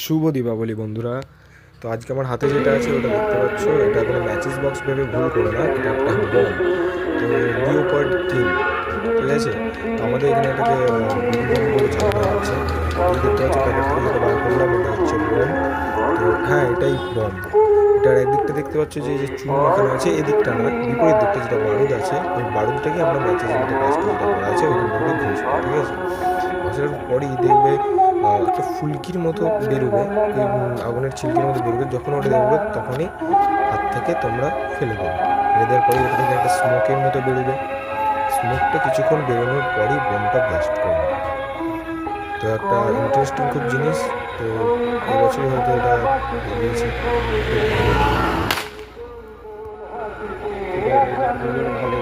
শুভ দীপাবলি বন্ধুরা। তো আজকে আমার হাতে যেটা আছে ওটা দেখতে পাচ্ছ, এটা কোনো ম্যাচিস বক্স ভেবে ভুল করো না, এটা একটা বম। তো লিওপার্ড কিং, ঠিক আছে। তো আমাদের এখানে এটাকে বিডি বম বলে চালানো হচ্ছে। এই দেখতে পাচ্ছ প্যাকেট থেকে যেটা বার করলাম, এটা হচ্ছে বম। তো হ্যাঁ, এটাই বম। এটার একদিকটা দেখতে পাচ্ছ যে যে চুন মাখানো আছে, এদিকটা না, বিপরীত দিকটা যেটা বারুদ আছে, ওই বারুদটাকে আমরা ম্যাচেসের মতো কাজটা যেটা করা আছে ওইখানে ঘুষবো, ঠিক আছে। ঘষার পরই দেখবে একটা ফুলকির মতো বেরোবে, ওই আগুনের ছিলকির মতো বেরোবে। যখন ওটা দেখবে তখনই হাত থেকে তোমরা ফেলে দেবে। ফেলে দেওয়ার পরে ওটা থেকে একটা স্মোকের মতো বেরোবে। স্মোকটা কিছুক্ষণ বেরোনোর পরই বোমটা ব্লাস্ট করবে। তো একটা ইন্টারেস্টিং খুব জিনিস। তো এবছরই হয়তো এটা বেরিয়েছে, খুব ভালো। এটা রেজাল্টগুলোর ভালো